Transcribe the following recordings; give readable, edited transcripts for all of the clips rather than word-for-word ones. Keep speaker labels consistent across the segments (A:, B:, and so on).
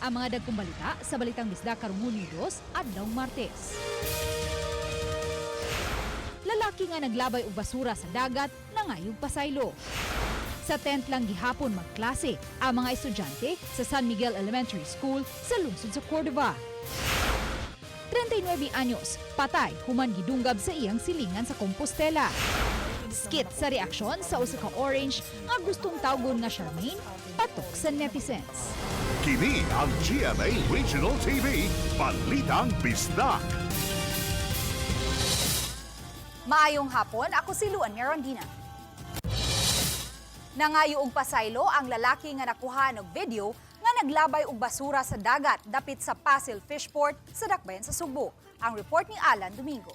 A: Ang mga dagkong balita sa Balitang Bisdak karong Hunyo 2 adlaw Martes. Lalaki nga naglabay og basura sa dagat nangayog pasaylo. Sa 10th lang gihapon magklase ang mga estudyante sa San Miguel Elementary School sa lungsod sa Cordova. 39 anyos, patay human gidunggab sa iyang silingan sa Compostela. Skit sa reaksyon sa usa ka orange nga gustong tawgon nga Charmaine patok sa netizens.
B: Kini ang GMA Regional TV, Balitang Bisdak.
C: Maayong hapon, ako si Luan Mirandina. Nangayo og pasaylo ang lalaki nga nakuha og video nga naglabay og basura sa dagat dapit sa Pasil Fishport sa Dakbayan sa Subo. Ang report ni Alan Domingo.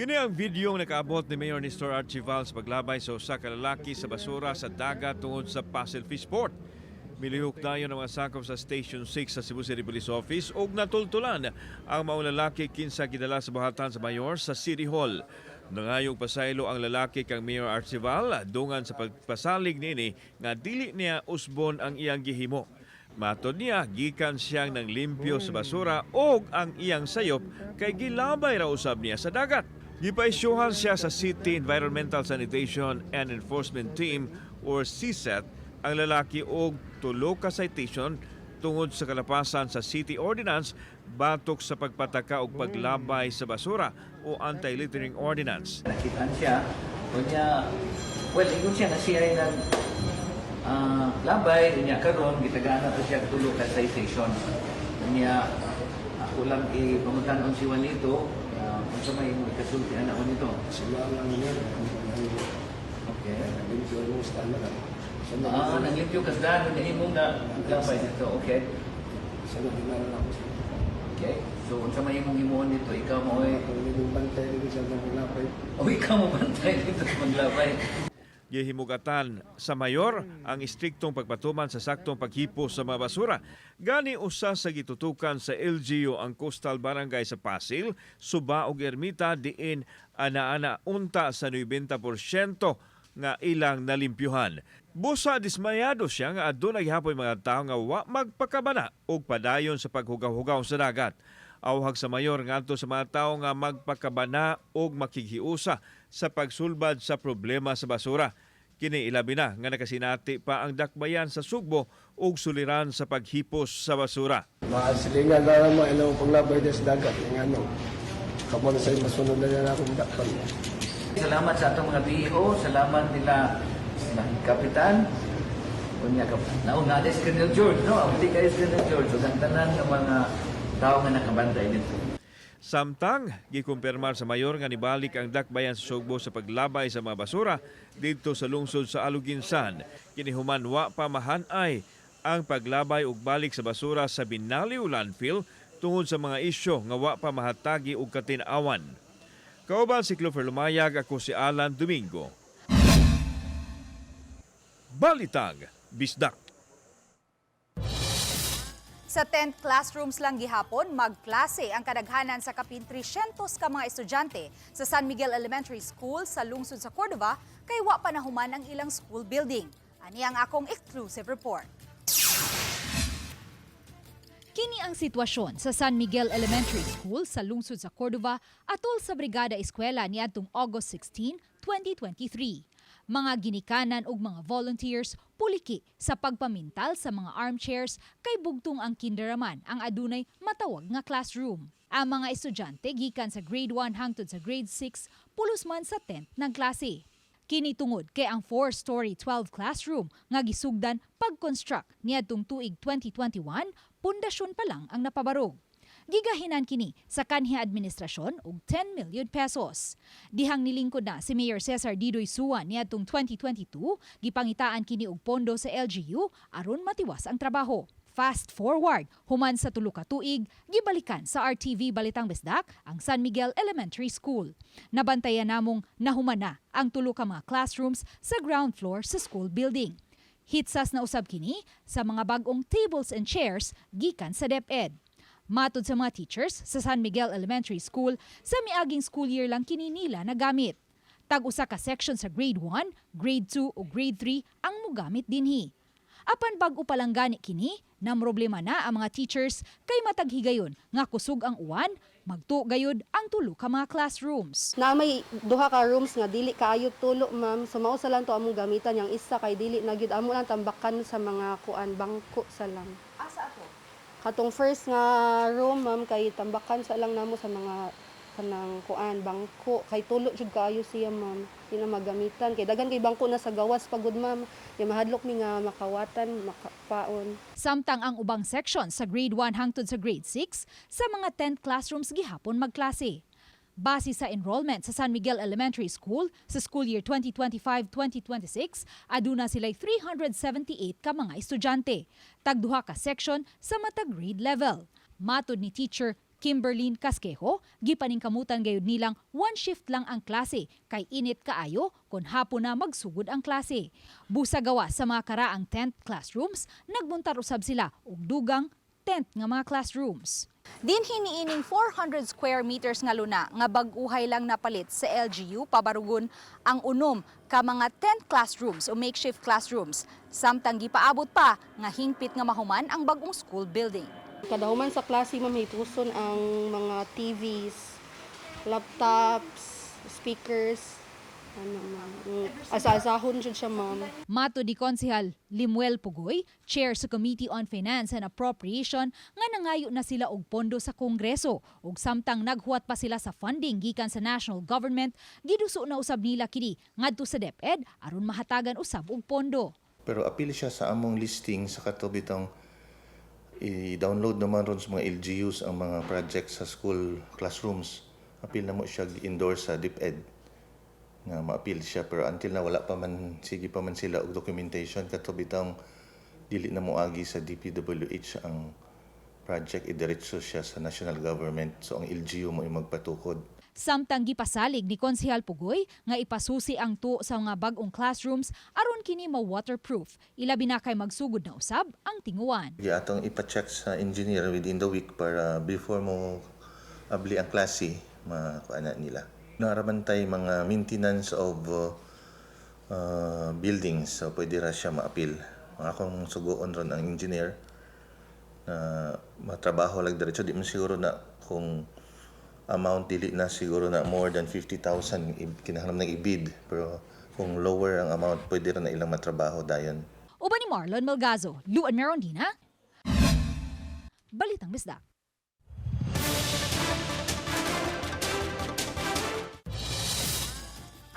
D: Kini ang video nga nakaabot ni Mayor Nestor Archival sa paglabay sa usa ka lalaki sa basura sa dagat tungod sa Pasil Fishport. Milihok dayon ang mga sakop sa Station 6 sa Cebu City Police Office ug natultulan ang mga lalaki kinsa gidala sa buhatan sa mayor sa City Hall. Nangayog pasaylo ang lalaki kang Mayor Archival dungan sa pagpasalig nini nga dili niya usbon ang iyang gihimo. Matod niya, gikan siyang nang limpyo sa basura ug ang iyang sayop kay gilabay ra usab niya sa dagat. Gipaisyuhan siya sa City Environmental Sanitation and Enforcement Team or CSET ang lalaki og 3 ka citation tungod sa kalapasan sa City Ordinance batok sa pagpataka og paglabay sa basura o Anti-Littering Ordinance.
E: Nakitaan siya, kunya, ingon siya na siya ay labay, kunya karon gitagaan na to siya 3 ka citation. Kunya, ako lang pamuntanon si Juanito, kung sa may kasultian ako nito.
F: Sila lang niya.
E: Okay.
F: Nag-limpyo mo sa tala.
E: Nag-limpyo ka sa dano, nahimong na labay nito. Okay.
F: Sana dinala ako siya.
E: Okay. So, kung sa may himong nito, ikaw mo ay...
F: Kung may bantay rin siya ng lapay.
E: O ikaw mo bantay dito sa maglabay.
D: Gihimugatan sa mayor ang istriktong pagpatuman sa saktong paghipo sa mga basura. Gani usa sa gitutukan sa LGU ang Coastal Barangay sa Pasil, Suba ug Ermita diin ana-ana unta sa 90% nga ilang nalimpyuhan. Busa dismayado siya nga aduna gihapon mga tawo nga wa magpakabana og padayon sa paghugaw-hugaw sa dagat. Awhag sa mayor ngadto sa mga tawo nga magpakabana og makighiusa sa pagsulbad sa problema sa basura. Kini ilabi na nga nakasinati pa ang dakbayan sa Sugbo ug suliran sa paghipos sa basura.
F: Masilingan na naman ilang paglabay din sa dagat. Yung ano, kamo na sa'yo masunod na yan akong dakpan.
E: Salamat sa atong mga BEO, salamat nila sa Kapitan. Kunya nauna si Colonel George, no? Hindi kayo si Colonel George. So, tanan ng mga tao nga nakabantay dito.
D: Samtang, gikumpirmar sa mayor nga nibalik ang dakbayan sa Sugbo sa paglabay sa mga basura dito sa lungsod sa Aluginsan. Kinihuman wa pa mahanay ang paglabay ug balik sa basura sa Binaliw Landfill tungod sa mga isyo nga wa pa mahatagi og katin-awan. Kauban si Clover Lumayag, ako si Alan Domingo. Balitang Bisdak.
C: Sa 10th classrooms lang gihapon, magklase ang kadaghanan sa kapin 300 ka mga estudyante sa San Miguel Elementary School sa lungsod sa Cordova kay wa pa nahuman ang ilang school building. Ani ang akong exclusive report.
A: Kini ang sitwasyon sa San Miguel Elementary School sa lungsod sa Cordova atol sa Brigada Eskwela niadtong August 16, 2023. Mga ginikanan ug mga volunteers puliki sa pagpamintal sa mga armchairs kay bugtong ang kinderaman ang adunay matawag nga classroom. Ang mga estudyante gikan sa grade 1 hangtod sa grade 6 pulos man sa 10th ng klase. Kini tungod kay ang 4-story 12 classroom nga gisugdan pag-construct niadtong tuig 2021, pundasyon pa lang ang napabarog. Gigahinan kini sa kanhi administrasyon og 10 million pesos. Dihang nilingkod na si Mayor Cesar Didoy Suan niadtong 2022, gipangitaan kini og pondo sa LGU aron matiwas ang trabaho. Fast forward, human sa 3 ka tuig, gibalikan sa RTV Balitang Bisdak ang San Miguel Elementary School. Nabantayan namong nahuman na ang 3 ka mga classrooms sa ground floor sa school building. Hitsas na usab kini sa mga bag-ong tables and chairs gikan sa DepEd. Matod sa mga teachers sa San Miguel Elementary School, sa miaging school year lang kini nila nagamit. Tag-usa ka section sa grade 1, grade 2 o grade 3 ang mogamit dinhi. Apan bag-o pa lang gani kini, na problema na ang mga teachers kay matag higayon nga kusog ang uwan, magtuo gayud ang tulo ka mga classrooms.
G: Na may duha ka rooms nga dili kaayo tulo ma'am. So mao sa lang to among gamitan yang isa kay dili na gyud amo lang tambakan sa mga kuan bangko sa lang.
C: Asa ato?
G: Katong first nga room ma'am kay tambakan sa lang namo sa mga kanang kuan bangko kay tulo jud kaayo siya ma'am. Di na magamitan kay daghan kay bangko na sa gawas pagud ma'am. Kay mahadlok mi nga makawatan, makapaon.
A: Samtang ang ubang section sa grade 1 hangtod sa grade 6 sa mga 10 classrooms gihapon magklase. Base sa enrollment sa San Miguel Elementary School sa school year 2025-2026, aduna sila'y 378 ka mga estudyante, tagduha ka section sa matag grade level. Matod ni teacher Kimberlyn Casquejo, gipaningkamutan gayud nilang one shift lang ang klase kay init kaayo kon hapon na magsugod ang klase. Busa gawa sa mga karaang 10th classrooms, nagbuntar usab sila og dugang 10th nga mga classrooms.
C: Dinhi niining 400 square meters nga luna nga bag-uhay lang napalit sa LGU pabarugon ang unom ka mga 10 classrooms o makeshift classrooms. Samtang gipaabot pa nga hingpit nga mahuman ang bagong school building.
G: Kada human sa klase ma'am may tuson ang mga TVs, laptops, speakers, ano ma'am. Asa-asahon jud siya ma'am.
A: Mato di Konsehal Limuel Pugoy, Chair sa Committee on Finance and Appropriation, nga nangayo na sila og pondo sa Kongreso ug samtang naghuwat pa sila sa funding gikan sa national government, giduso na usab nila kini ngadto sa DepEd aron mahatagan usab og pondo.
H: Pero apil siya sa among listing sa katubitang i-download naman ron sa mga LGUs ang mga projects sa school classrooms. Apil na mo siya endorse sa DepEd nga ma-appeal siya, pero until na wala pa man, sige pa man sila og documentation katubitang dili na mo agi sa DPWH ang project, idiretso siya sa national government, so ang LGU mo magpatukod.
A: Samtang gipasalig ni Konsehal Pugoy nga ipasusi ang tuo sa mga bag-ong classrooms aron kini ma-waterproof, ilabi na kay magsugod na usab ang tinguan.
H: Atong ipa-check sa engineer within the week para before mo abli ang klase, makuana nila. Naramantay mga maintenance of buildings, so pwede ra siya ma-appeal. Akong suguon ron ang engineer na matrabaho lang diretso. Di man siguro na kung amount dili na siguro na more than 50,000 kinahanglan ng i-bid, pero kung lower ang amount pwede ra na ilang matrabaho dayon.
A: Uban ni Marlon Melgazo, Luan Merondina, Balitang Bisdak.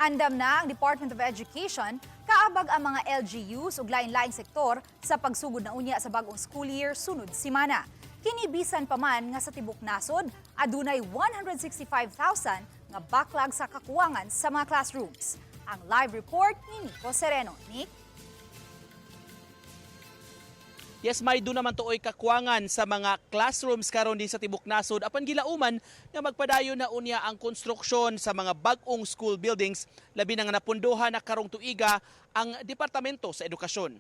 C: Andam na ang Department of Education kaabag ang mga LGUs ug lain-laing sektor sa pagsugod na unya sa bagong school year sunod simana. Kinibisan pa man nga sa tibok nasod, adunay 165,000 nga backlog sa kakuwangan sa mga classrooms. Ang live report ni Nico Sereno. Nick?
I: Yes, may doon naman tuoy kakuwangan sa mga classrooms karon din sa tibok nasod apan gilauman nga magpadayon na unya ang konstruksyon sa mga bag-ong school buildings, labi na nga napunduhan na karong tuiga ang Departamento sa Edukasyon.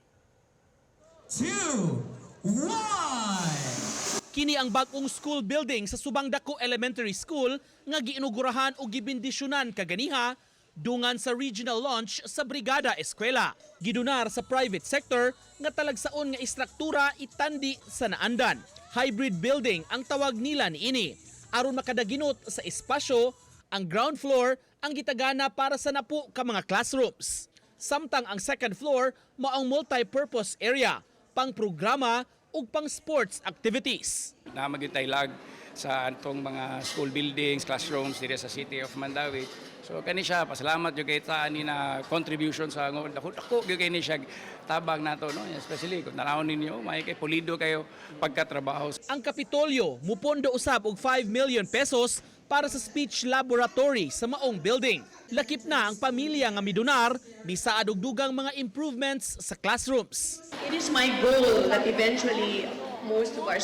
J: 2, 1.
I: Kini ang bag-ong school building sa Subang Dako Elementary School nga giinugurahan o gibindisyonan kaganiha dungan sa regional launch sa Brigada Eskwela. Gidunar sa private sector nga talagsaon nga istruktura itandi sa naandan. Hybrid building ang tawag nila niini. Aron makadaginot sa espasyo, ang ground floor ang gitagana para sa napo ka mga classrooms. Samtang ang second floor mao ang multi-purpose area, pang programa ug pang sports activities.
K: Na magitaylag sa atong mga school buildings, classrooms diri sa City of Mandawi. So kani siya pasalamat jud kay ta ani na contribution sa dako gyud kay ni siya tabang nato no, especially kung tanawon ninyo may kay pulido kayo pagkatrabaho.
I: Ang Kapitolyo mupondo usab og 5 million pesos para sa speech laboratory sa maong building. Lakip na ang pamilya nga midunar bisaad og dugang mga improvements sa classrooms.
L: It is my goal that eventually most of our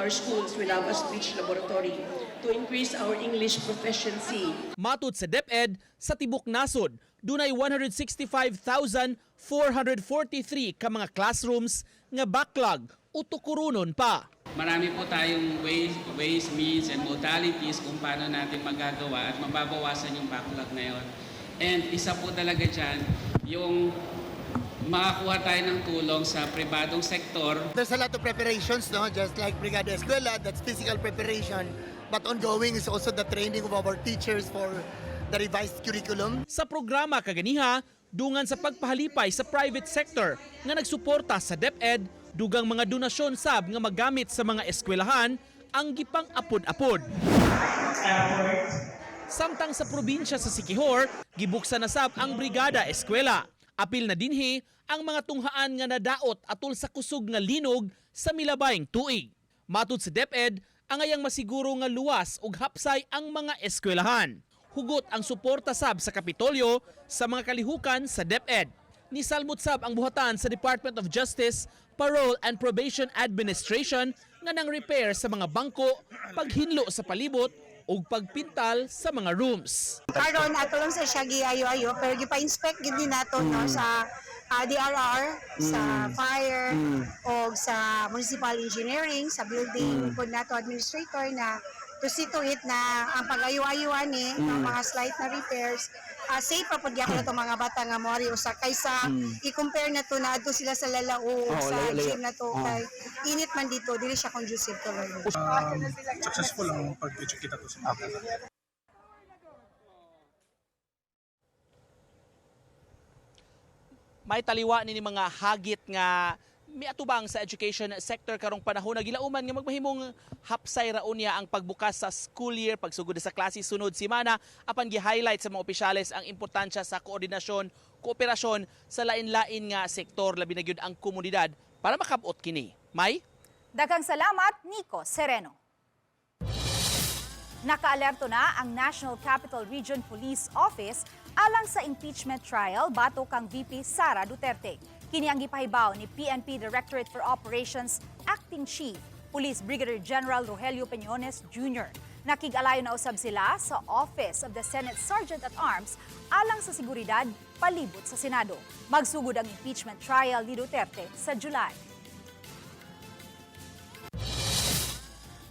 L: schools will have a speech laboratory to increase our English proficiency.
I: Matud sa DepEd, sa tibok nasod, dunay 165,443 ka mga classrooms nga backlog o tukurunon pa.
M: Marami po tayong ways, means, and modalities kung paano natin magagawa at mababawasan yung backlog na yun. And isa po talaga dyan, yung makakuha tayo ng tulong sa pribadong sektor.
J: There's a lot of preparations, no? Just like Brigada Escuela, that's physical preparation. But ongoing is also the training of our teachers for the revised curriculum.
I: Sa programa kaganiha, dungan sa pagpahalipay sa private sector nga nagsuporta sa DepEd, dugang mga donasyon sab nga magamit sa mga eskwelahan ang gipang apod-apod. Samtang sa probinsya sa Siquijor, gibuksan na sab ang Brigada Eskwela. Apil na dinhi ang mga tunghaan nga nadaot atol sa kusog nga linog sa milabayng tuig. Matud sa DepEd, ang ayang masiguro nga luwas ug hapsay ang mga eskwelahan. Hugot ang suporta sab sa Kapitolyo sa mga kalihukan sa DepEd. Nisalmot sab ang buhatan sa Department of Justice, Parole and Probation Administration nga nang repair sa mga bangko, paghinlo sa palibot ug pagpintal sa mga rooms.
L: Karon ato lang sa siya giayo-ayo pero gipa-inspect gid ni nato no sa DRR, sa fire o sa municipal engineering, sa building pod nato administrator na to see to it na ang pag-ayo-ayuan ni mga slight na repairs safe pa pod gyapon nato mga bata nga mori usa kaysa i-compare na to na adto sila sa lalao sa gym na to kay init man dito dili siya conducive to learning.
J: Successful ang pag-educate ato sa mga bata.
I: May taliwa ni mga hagit nga may atubang sa education sector karong panahon na gilauman nga magmahimong hapsay raon niya ang pagbukas sa school year, pagsugod sa klase sunod semana, apan gi-highlight sa mga opisyales ang importansya sa koordinasyon, kooperasyon sa lain-lain nga sektor labi na gyud ang komunidad para makabot kini. May
C: Daghang salamat, Nico Sereno. Nakaalerto na ang National Capital Region Police Office alang sa impeachment trial batok kang VP Sara Duterte. Kini ang gipahibaw ni PNP Directorate for Operations Acting Chief Police Brigadier General Rogelio Peñones Jr. Nakig-alayo na usab sila sa Office of the Senate Sergeant-at-Arms alang sa seguridad palibot sa Senado. Magsugod ang impeachment trial ni Duterte sa July.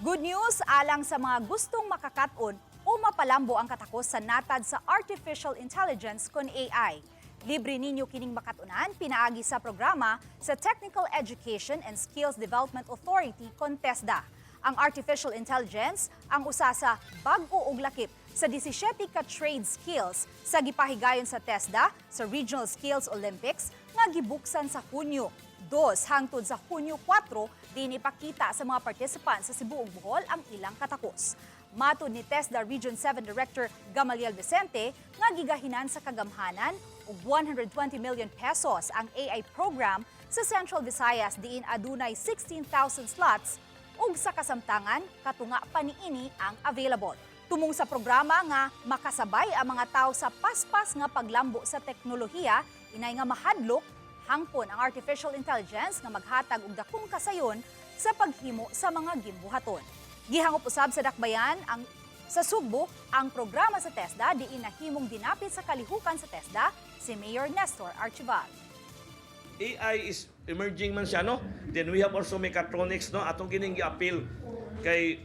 C: Good news alang sa mga gustong makakaton o mapalambo ang katakos sa natad sa Artificial Intelligence kon AI. Libre ninyo kining makatunan pinaagi sa programa sa Technical Education and Skills Development Authority kon TESDA. Ang artificial intelligence ang usa sa bag-o ug lakip sa 17 ka trade skills sa gipahigayon sa TESDA sa Regional Skills Olympics nga gibuksan sa Hunyo 2 hangtod sa Hunyo 4 din ipakita sa mga participants sa Cebu ug Bohol ang ilang katakos. Matud ni TESDA Region 7 Director Gamaliel Vicente nga gigahinan sa kagamhanan og 120 million pesos ang AI program sa Central Visayas diin adunay 16,000 slots ug sa kasamtangan katunga pa niini ang available. Tumong sa programa nga makasabay ang mga tao sa paspas nga paglambo sa teknolohiya, inay nga mahadlok hangpon ang artificial intelligence nga maghatag og dakong kasayon sa paghimo sa mga gimbuhaton. Gihangop usab sa dakbayan ang sa Sugbo ang programa sa TESDA diin nahimong dinapit sa kalihukan sa TESDA si Mayor Nestor Archival.
N: AI is emerging man siya, no? Then we have also mechatronics, no? Atong gining gi-appeal kay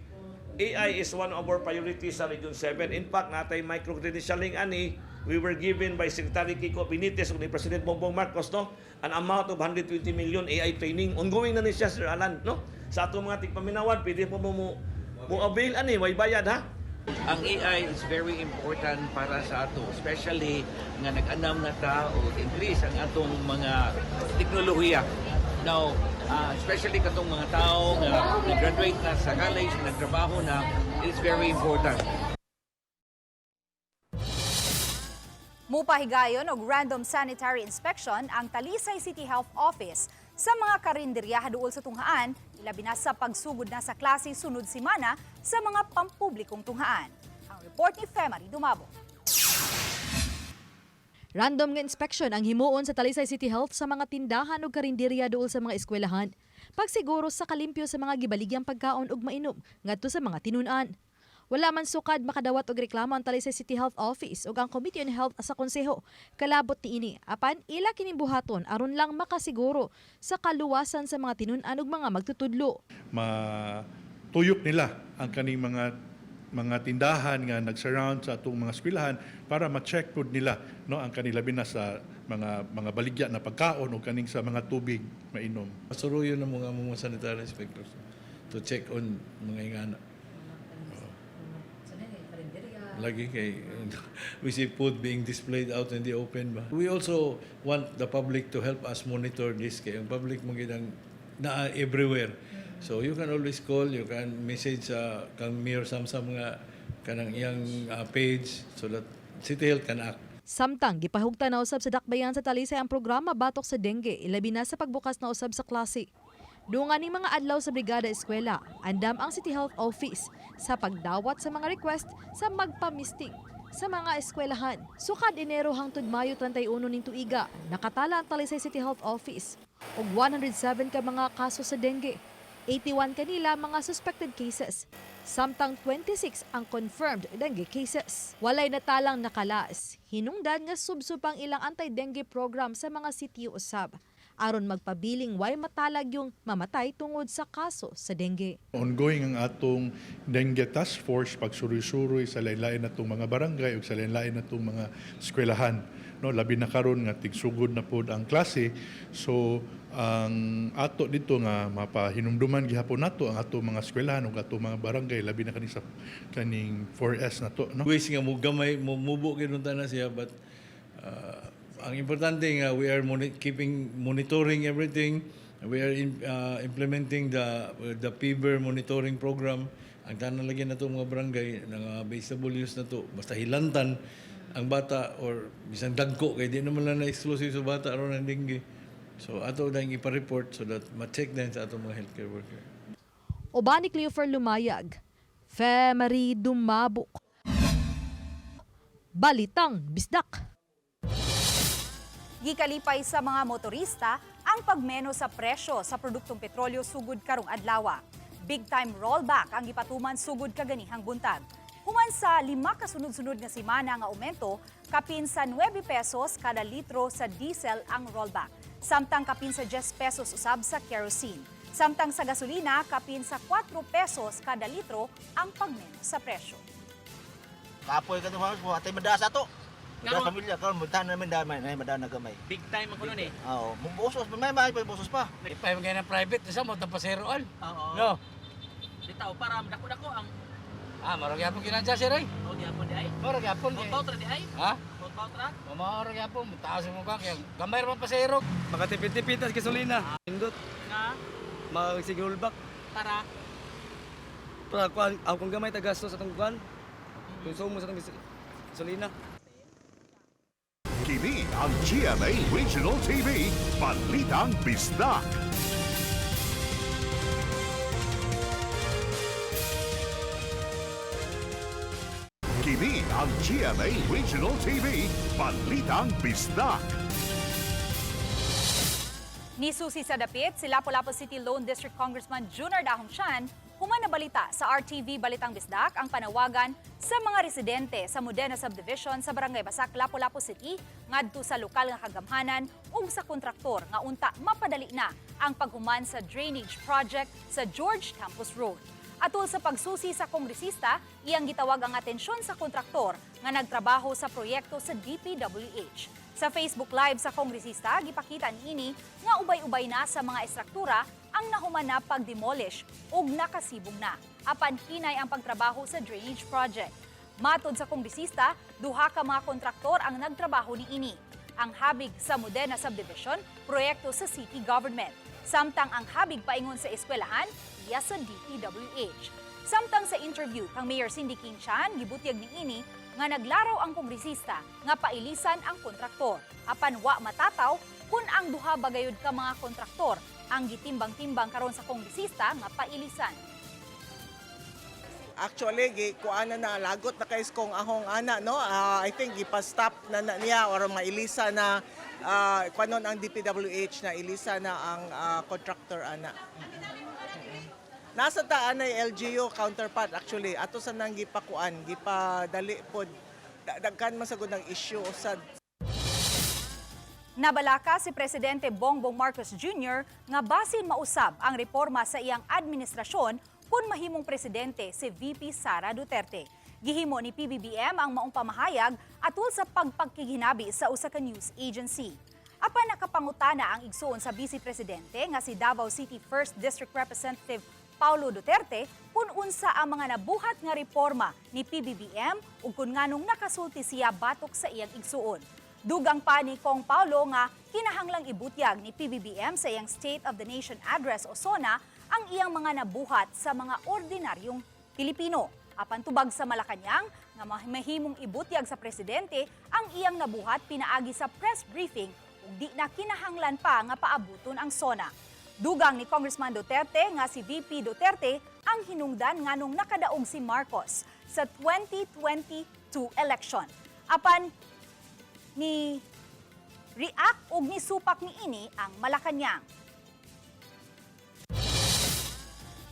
N: AI is one of our priorities sa Region 7. In fact, natay micro-credentialing ani, we were given by Secretary Kiko Benitez ug ni President Bongbong Marcos, no? An amount of 120 million AI training. Ongoing na ni siya, Sir Alan, no? Sa atong mga tigpaminawan, pwede po mo avail ani, way bayad, ha?
E: Ang AI is very important para sa ato, especially nga nag-anam na ta o increase ang atong mga teknolohiya. Now, especially katong mga tao nga nag-graduate na sa college, nagtrabaho na, it's very important.
C: Mupahigayon og random sanitary inspection ang Talisay City Health Office sa mga karinderya duol sa tunghaan, ilabi na sa pagsugod na sa klase sunod semana sa mga pampublikong tunghaan. Ang report ni Femari Dumabo.
A: Random nga inspection ang himuon sa Talisay City Health sa mga tindahan ug karinderya duol sa mga eskwelahan. Pagsiguro sa kalimpyo sa mga gibaligyang pagkaon ug mainom ngadto sa mga tinun-an. Wala man sukad makadawat og reklamo ang Talisay City Health Office ug ang Committee on Health sa konseho. Kalabot niini apan ila kining buhaton aron lang makasiguro sa kaluwasan sa mga tinun-an ug mga magtutudlo.
O: Matuyok nila ang kaning mga mga tindahan nga nag-surround sa atong mga eskwelahan para ma-check pud nila no ang kanila binas sa mga baligya na pagkaon o kaning sa mga tubig mainom.
P: Masuruyo na mga sanitary inspectors to check on mga ingana. Lagi kay we see food being displayed out in the open ba. We also want the public to help us monitor this kay ang public mo gidang na everywhere. So you can always call, you can message kang Mayor Samsam nga kanang iyang page so that City Health can act.
Q: Samtang gipahugta na usab sa dakbayan sa Talisay ang programa batok sa dengue, ilabi na sa pagbukas na usab sa klase. Dungan ni mga adlaw sa Brigada Eskwela, andam ang City Health Office sa pagdawat sa mga request sa magpamisting sa mga eskwelahan. Sukad Enero hangtod Mayo 31 ning tuiga, nakatala ang Talisay City Health Office og 107 ka mga kaso sa dengue. 81 kanila mga suspected cases. Samtang 26 ang confirmed dengue cases. Walay natalang nakalaas. Hinungdan nga subsupang ilang anti-dengue program sa mga sitio usab. Aron magpabiling way matalag yung mamatay tungod sa kaso sa dengue.
O: Ongoing ang atong dengue task force pagsuroy-suroy sa lain-lain natong mga barangay ug sa lain-lain natong mga eskwelahan. No, labi na karon nga tigsugod na pod ang klase. So ang ato dito nga mapahinumduman gihapon nato ang ato mga eskwelahan ug ato mga barangay labi na sa kaning 4S nato, no.
P: Ways nga mo gamay mubo kinunta na siya but ang importante nga we are monitoring everything. We are implementing the fever monitoring program. Ang tanan lagi na to mga barangay nga basable use na to basta hilantan ang bata or bisan dagko kay di naman lang na-exclusive sa bata aron ang dengue. So ato dahil ipa-report so that ma-check din sa atong mga healthcare worker.
Q: Oba ni Cleofer Lumayag, Femari Dumabok. Balitang Bisdak.
C: Gikalipay sa mga motorista ang pagmeno sa presyo sa produktong petrolyo sugod karong adlaw. Big time rollback ang gipatuman sugod kaganihang buntag. Human sa 5 kasunod-sunod nga semana nga aumento, kapin sa 9 pesos kada litro sa diesel ang rollback. Samtang kapin sa 10 pesos usab sa kerosene. Samtang sa gasolina, kapin sa 4 pesos kada litro ang pagmeno sa presyo.
R: Kapoy ka naman mo, atay madasa to. Nga pamilya ka, muntahan namin damay, madaan na gamay.
M: Big time ako nun eh.
R: Oo, busos, may busos pa.
M: Ipay mo ng private, isa mo tapaseroan. Oo. No? Ditaw, para dako-dako ang...
K: marag yapon kinansa sir ay.
M: O di apon di ay?
K: Marag yapon.
M: Bautra di ay?
K: Ha?
M: Bautra?
K: Marag yapon, taas mo ka kaya gamay man pasero.
S: Makatipid-tipid tas gasolina. Indot.
M: Na?
S: Magsigulbak.
M: Para?
S: Para kuan, kung gamay ta gastos atong kuan. Konsumo sa atong gasolina.
B: Kini ang GMA Regional TV, Balitang Bisdak. Kini ang GMA Regional TV, Balitang Bisdak.
C: Nisusi sa dapit si Lapu-Lapu City Lone District Congressman Junar Dahong Chan, human na balita sa RTV Balitang Bisdak ang panawagan sa mga residente sa Modena Subdivision sa Barangay Basak, Lapu-Lapu City ngadto sa lokal nga kagamhanan ug sa kontraktor nga unta mapadali na ang paghuman sa drainage project sa George Campus Road. Atol sa pagsusi sa kongresista, iyang gitawag ang atensyon sa kontraktor nga nagtrabaho sa proyekto sa DPWH. Sa Facebook Live sa kongresista, gipakita niini nga ubay-ubay na sa mga estruktura ang nahuman na pag-demolish ug nakasibong na. Apan hinay ang pagtrabaho sa drainage project. Matod sa kongresista, duha ka mga kontraktor ang nagtrabaho niini. Ang habig sa Modena Subdivision, proyekto sa city government. Samtang ang habig paingon sa eskwelahan, iya sa DPWH. Samtang sa interview kang Mayor Cindy King Chan, gibutyag niini nga naglaraw ang kongresista nga pailisan ang kontraktor. Apan wa matataw kung ang duha bagayod ka mga kontraktor ang gitimbang-timbang karon sa kongresista nga pailisan.
T: Actually, kuana na lagot na kay kong ahong ana no. I think ipa-stop na niya or mailisa na kuanon ang DPWH na ilisa na ang contractor ana. Nasa taan ay LGU counterpart actually ato sa nang gipakuan, gipadali pod dagkan man sagud ang issue sa
C: Nabalaka si Presidente Bongbong Marcos Jr. nga basin mausab ang reforma sa iyang administrasyon kung mahimong presidente si VP Sara Duterte. Gihimo ni PBBM ang maong pamahayag atul sa pagpagkiginabi sa usa ka news agency. Apan nakapangutana ang igsoon sa Vice Presidente nga si Davao City 1st District Representative Paulo Duterte kung unsa ang mga nabuhat nga reforma ni PBBM ug kung nganong nakasulti siya batok sa iyang igsuon. Dugang pa ni Kong Paulo nga kinahanglang ibutyag ni PBBM sa iyang State of the Nation Address o SONA ang iyang mga nabuhat sa mga ordinaryong Pilipino. Apan tubag sa Malacañang nga mahimong ibutyag sa presidente ang iyang nabuhat pinaagi sa press briefing ug di na kinahanglan pa nga paabuton ang SONA. Dugang ni Congressman Duterte nga si VP Duterte ang hinungdan nganong nakadaog si Marcos sa 2022 election. Apan ni react ug ni supak ni ini ang Malacañang.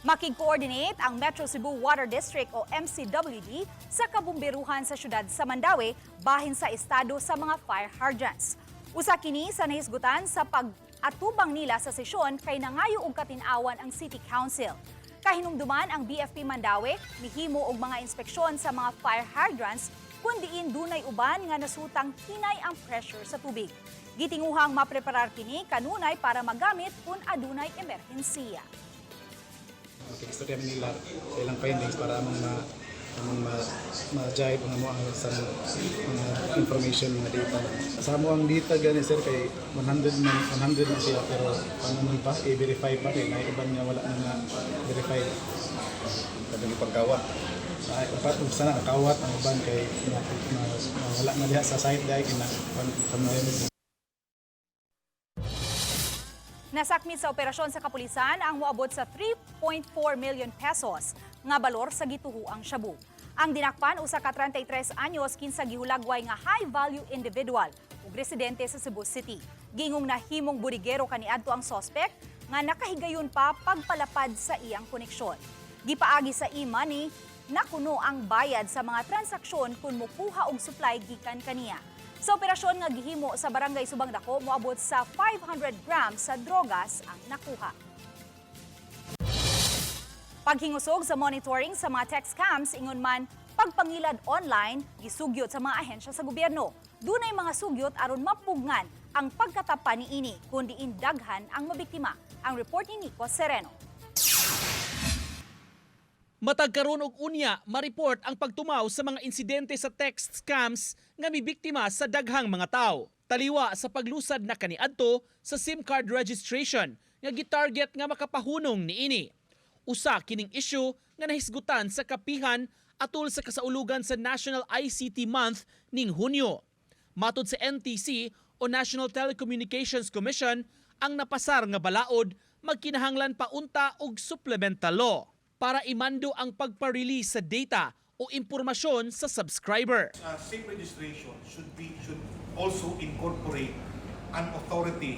C: Makig-coordinate ang Metro Cebu Water District o MCWD sa kabumberuhan sa syudad sa Mandaue bahin sa estado sa mga fire hydrants. Usa kini sa nahisgutan sa pag-atubang nila sa sesyon kay nangayo og katin-awan ang City Council. Kahinumduman ang BFP Mandaue mihimo og mga inspeksyon sa mga fire hydrants kun diin dunay uban nga nasutang hinay ang pressure sa tubig. Gitinguhang mapreparar kini kanunay para magamit kung adunay emerhensiya.
U: Istorya nila sa ilang findings para among ma-jive ang mga information na data. Sa mo ang data gani sir kay 100 na siya pero paano pa i-verify pa rin ay iban nga wala na verify. Kadang pagkawat. Ay upat sana nakawat ang uban kay wala na diha sa site dai kina panayon.
C: Nasakmit sa operasyon sa kapulisan ang moabot sa 3.4 million pesos nga balor sa gituhuang shabu. Ang dinakpan usa ka 33 anyos kinsa gihulagway nga high-value individual ug residente sa Cebu City. Gingong nahimong budigero kaniadto ang suspect nga nakahigayon pa pagpalapad sa iyang koneksyon. Gipaagi sa e-money nakuno ang bayad sa mga transaksyon kung mukuha og supply gikan kaniya. Sa operasyon nga gihimo sa Barangay Subang Dako, moabot sa 500 grams sa drogas ang nakuha. Paghingusog sa monitoring sa mga tech scams, ingon man pagpangilad online, gisugyot sa mga ahensya sa gobyerno. Dunay mga sugyot aron mapugngan ang pagkatapa ni ini kundi indaghan ang mabiktima. Ang report ni Nico Sereno.
I: Matag karon og unya, ma-report ang pagtumaw sa mga insidente sa text scams nga mibiktima sa daghang mga tao. Taliwa sa paglusad na kaniadto sa SIM card registration nga gitarget nga makapahunong niini. Usa kining issue nga nahisgutan sa kapihan atol sa kasaulugan sa National ICT Month ning Hunyo. Matod sa NTC o National Telecommunications Commission, ang napasar nga balaod magkinahanglan pa unta og supplemental law para imando ang pagpa-release sa data o impormasyon sa subscriber.
V: SIM registration should also incorporate an authority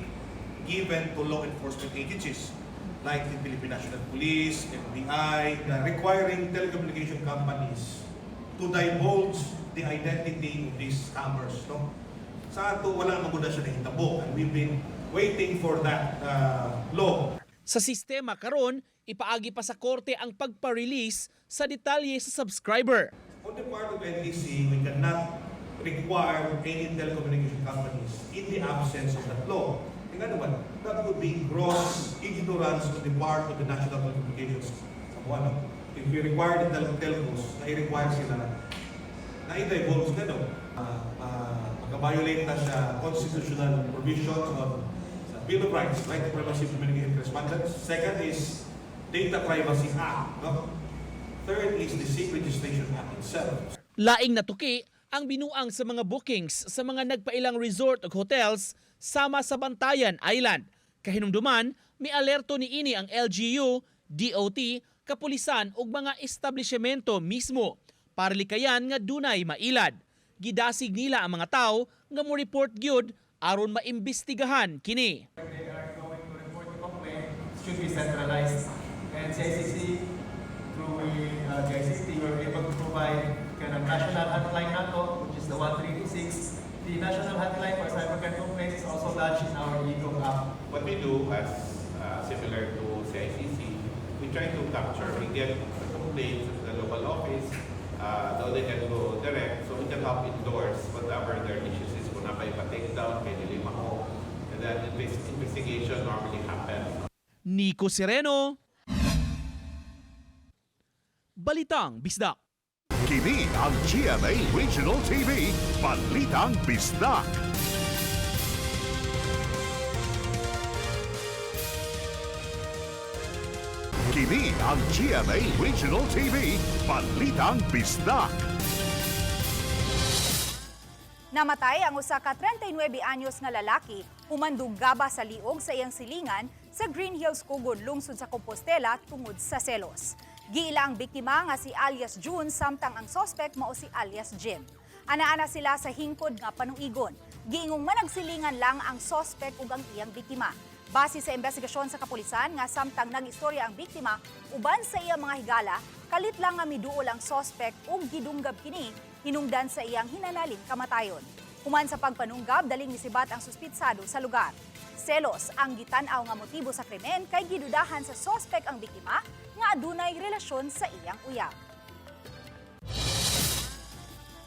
V: given to law enforcement agencies like the Philippine National Police, FBI, requiring telecommunication companies to divulge the identity of these scammers. No? Sa ato, wala naman muna siya nahitabo. And we've been waiting for that law.
I: Sa sistema karon, ipaagi pa sa korte ang pagpa-release sa detalye sa subscriber.
V: On the part of NTC, we cannot require any telecommunication companies in the absence of that law. Tingnan naman, that would be gross ignorance on the part of the National Telecommunications. If we require the telcos, na-require sila na i-divulge na magka-violate na sa constitutional provisions of Bill of Rights, right to privacy of communication correspondence. Second is Data Privacy Act. No? Third is the SIM Registration Act itself.
I: Laing natuki ang binuang sa mga bookings sa mga nagpailang resort o hotels sama sa Bantayan Island. Kahinumduman, may alerto ni ini ang LGU, DOT, kapulisan ug mga establishmento mismo para likayan nga dunay mailad. Gidasig nila ang mga tao nga mo report gyud aron maimbestigahan kini.
W: They are going to report the complaint, should be centralized. And CICC, through the ICT, we're able to provide kind of national hotline nato, which is the 1326. The national hotline for cybercrime complaints is also launched in our eGov app.
X: What we do as similar to CICC,
V: we try to capture, we get complaints to the local office, though they can go direct, so we can help endorse whatever their issues is. Kung napay pa-take down, kay nilima ko, and then investigation normally happens.
I: Nico Sereno, Balitang Bisdak.
B: Kini ang GMA Regional TV, Balitang Bisdak. Kini ang GMA Regional TV, Balitang Bisdak.
C: Namatay ang usa ka 39 anyos nga lalaki humandog gaba sa liog sa iyang silingan sa Green Hills, Cugod, lungsod sa Compostela tungod sa selos. Giila ang biktima nga si alias June samtang ang sospek mao si alias Jim. Ana-ana sila sa hingkod nga panuigon. Giingong managsilingan lang ang sospek ug ang iyang biktima. Base sa investigasyon sa kapulisan nga samtang nag-istorya ang biktima uban sa iyang mga higala, kalit lang nga miduol ang sospek ug gidunggab kini hinungdan sa iyang hinanaling kamatayon. Human sa pagpanunggab, daling nisibat ang suspitsado sa lugar. Selos ang gitanaw nga motibo sa krimen kay gidudahan sa sospek ang biktima nga adunay relasyon sa iyang uyab.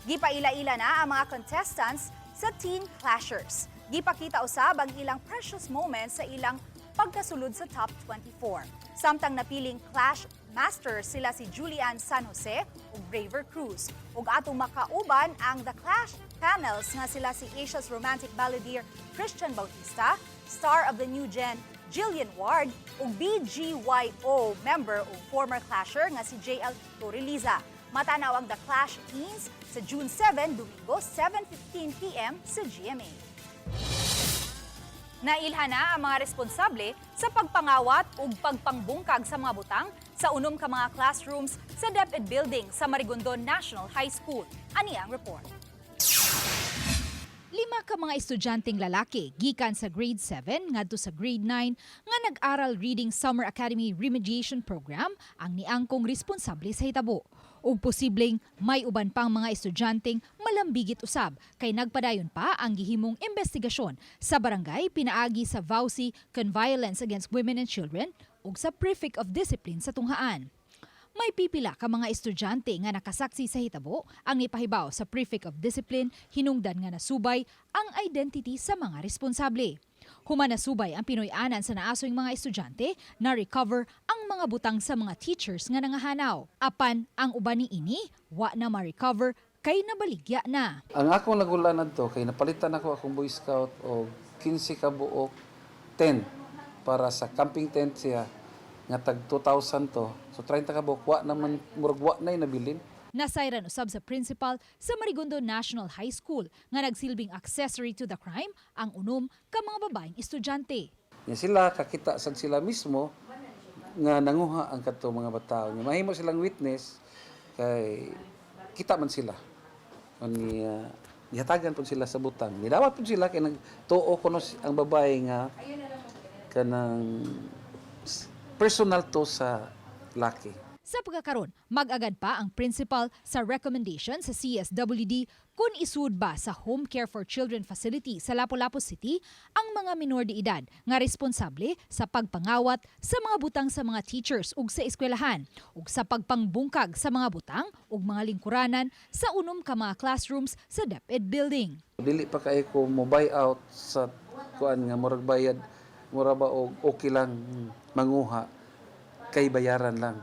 C: Gipaila-ila na ang mga contestants sa Teen Clashers. Gipakita usab ang ilang precious moments sa ilang pagkasulod sa top 24. Samtang napiling Clash Masters sila si Julian San Jose ug Braver Cruz. Ug atong makauban ang The Clash panels nga sila si Asia's romantic balladeer Christian Bautista, star of the new gen Jillian Ward ug BGYO member ug former Clasher nga si JL Torreliza. Matanaw ang The Clash Teens sa June 7, Domingo, 7:15 p.m. sa GMA. Nailhan na ang mga responsable sa pagpangawat ug pagpangbungkag sa mga butang sa unom ka mga classrooms sa DepEd Building sa Marigondon National High School. Ani ang report.
A: 5 ka mga estudyanteng lalaki gikan sa grade 7 ngadto sa grade 9 nga nag-aral reading Summer Academy Remediation Program ang niangkong responsable sa hitabo. Ug posibleng may uban pang mga estudyanteng malambigit usab kay nagpadayon pa ang gihimong investigasyon sa barangay pinaagi sa VAUSI Con Violence Against Women and Children ug sa Prefect of Discipline sa tunghaan. May pipila ka mga estudyante nga nakasaksi sa hitabo ang nipahibaw sa Prefect of Discipline hinungdan nga nasubay ang identity sa mga responsable. Human nasubay ang Pinoy-anan sa naasoing mga estudyante na recover ang mga butang sa mga teachers nga nangahanaw. Apan ang uban ni ini wa na ma-recover kay nabaligya na.
D: Ang akong nagulanan to kay napalitan ako akong Boy Scout o 15 ka buok tent para sa camping tent siya nga tag 2,000 to. So 30 ka buok wa naman murag wa nay nabilin.
A: Nasayran usab sa principal sa Marigondon National High School nga nagsilbing accessory to the crime ang unom ka mga babaeng estudyante.
D: Nya sila kakita sad sila mismo nga nanguha ang kadto mga bataw. Nya mahimo silang witness kay kita man sila. Ani ihatagan pud sila sa butang. Nidawat pud sila kay nagtuo kuno ang babae nga kanang personal to sa laki.
A: Sa pagkakaroon, mag-agad pa ang principal sa recommendation sa CSWD kung isud ba sa Home Care for Children facility sa Lapu-Lapu City ang mga minor de edad nga responsable sa pagpangawat sa mga butang sa mga teachers ug sa eskwelahan ug sa pagpangbungkag sa mga butang ug mga lingkuranan sa unom ka mga classrooms sa DepEd Building.
D: Dili pa kay ko mo buy out sa kuan nga murag bayad mura ba og okay lang manguha kay bayaran lang.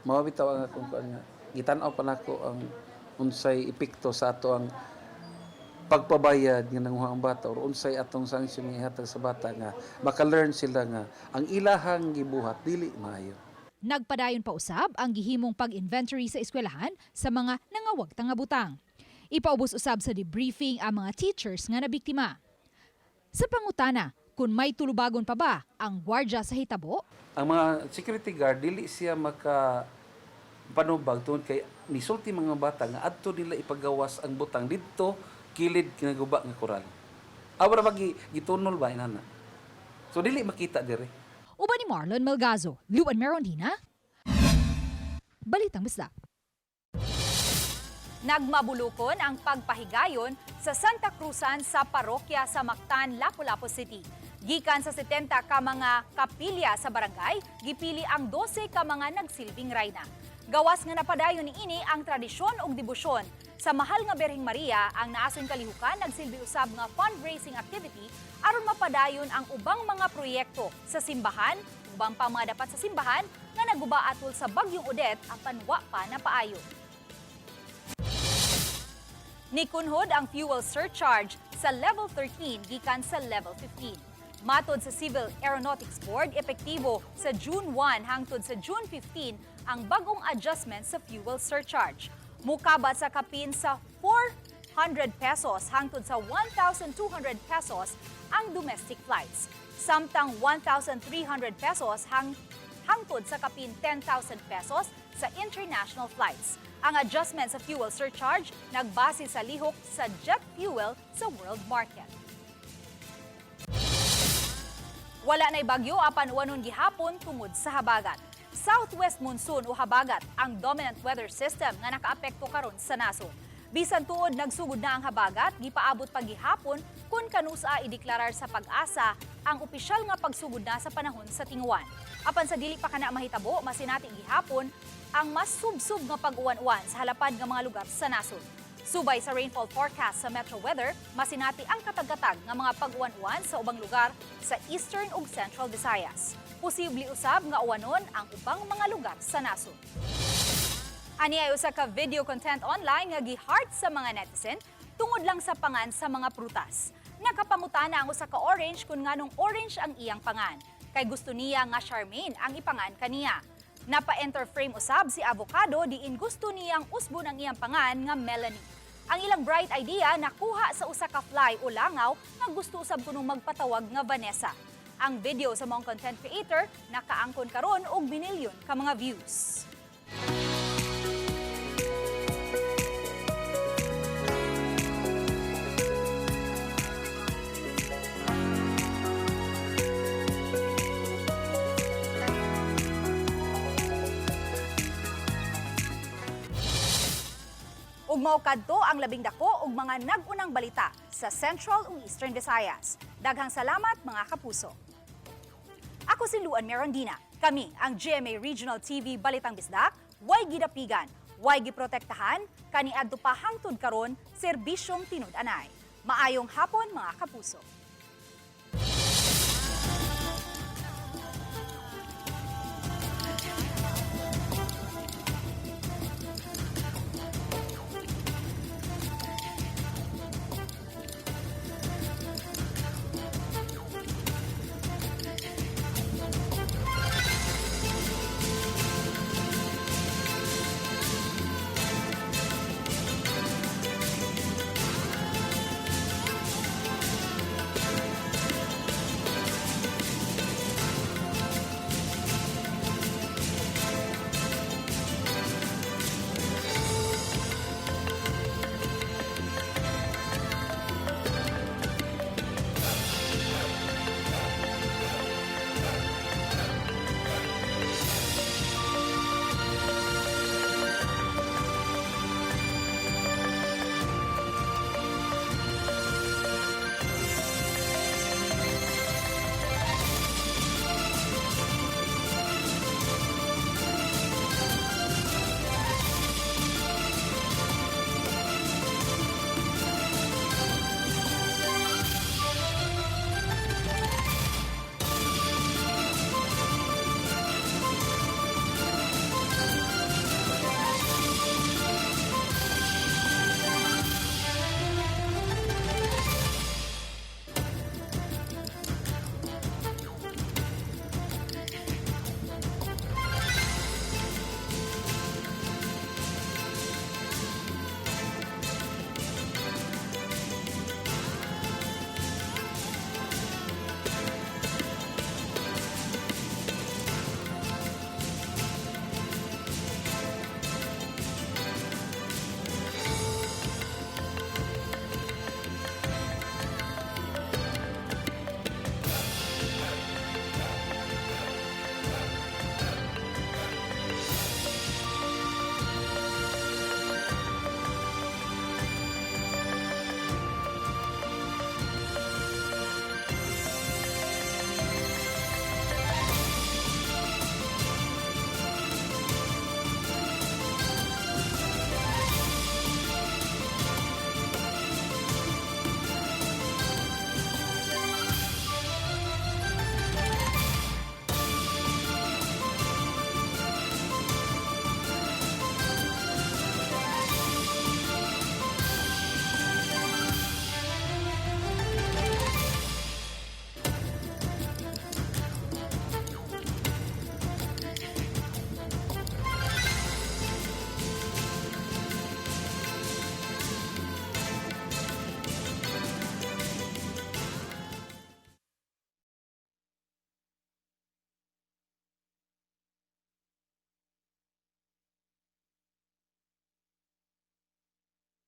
D: Mawabitaw ang akong nga gitanaw pa nako ang unsay epekto sa ato ang pagpabayad nga nanguha ang bata or unsay atong sanksyon nga ihatag sa bata nga maka-learn sila nga ang ilahang gibuhat dili maayo.
A: Nagpadayon pa usab ang gihimong pag-inventory sa eskwelahan sa mga nangawagtang nga butang. Ipaubos usab sa debriefing ang mga teachers nga nabiktima. Sa pangutana, kung may tulubagon pa ba ang gwardya sa hitabo?
D: Ang mga security guard dili siya maka panubag tungod kay nisulti mga bata nga adto nila ipagawas ang butang didto kilid kinaguba nga koral. Awra ba gitunol ba inana? So dili makita dire.
A: Uban ni Marlon Melgazo, Luan Merondina, Balitang Bisdak.
C: Nagmabulukon ang pagpahigayon sa Santa Cruzan sa parokya sa Mactan, Lapu-Lapu City. Gikan sa 70 ka mga kapilya sa barangay, gipili ang 12 ka mga nagsilbing rayna. Gawas nga napadayon ni ini ang tradisyon ug debosyon sa mahal nga Berheng Maria, ang naason kalihukan nagsilbi usab nga fundraising activity aron mapadayon ang ubang mga proyekto sa simbahan, ubang pa mga dapat sa simbahan nga naguba atol sa bagyong Odette apan wa pa napaayo. Nikunhod ang fuel surcharge sa level 13 gikan sa level 15. Matod sa Civil Aeronautics Board, epektibo sa June 1 hangtod sa June 15 ang bagong adjustment sa fuel surcharge. Mukabat sa kapin sa 400 pesos hangtod sa 1,200 pesos ang domestic flights. Samtang 1,300 pesos hangtod sa kapin 10,000 pesos sa international flights. Ang adjustment sa fuel surcharge nagbase sa lihok sa jet fuel sa world market. Wala na'y bagyo apan uwanon gihapon tungod sa habagat. Southwest monsoon o habagat ang dominant weather system nga nakaapekto karon sa nasod. Bisan tuod nagsugod na ang habagat, gipaabot pa gihapon kung kanusa ideklarar sa Pag-asa ang opisyal nga pagsugod na sa panahon sa tinguan. Apan sa dili pa kana mahitabo, masinati gihapon ang mas subsub nga pag-uwan-uwan sa halapad nga mga lugar sa nasod. Subay sa rainfall forecast sa Metro Weather, masinati ang katag-katag nga mga pag-uwan-uwan sa ubang lugar sa Eastern ug Central Visayas. Posible usab nga uwanon ang ubang mga lugar sa nasod. Ani ay usa ka video content online nga gi-heart sa mga netizen tungod lang sa pangan sa mga prutas. Nakapangutana ang usa ka orange kung nganong orange ang iyang pangan, kay gusto niya nga Charmaine ang ipangan kaniya. Napa-enter frame usab si avocado diin gusto niyang usbon ang iyang pangan nga Melanie. Ang ilang bright idea nakuha sa usa ka fly o langaw nga gusto usab kunong magpatawag nga Vanessa. Ang video sa mong content creator nakaangkon karon og binilyon ka mga views. Ug mao kadto ang labing dako og mga nag-unang balita sa Central ug Eastern Visayas. Daghang salamat mga kapuso. Ako si Luan Merondina. Kami ang GMA Regional TV Balitang Bisdak, way gidapigan, way giprotektahan, kaniadto pa hangtod karon serbisyong tinud-anay. Maayong hapon mga kapuso.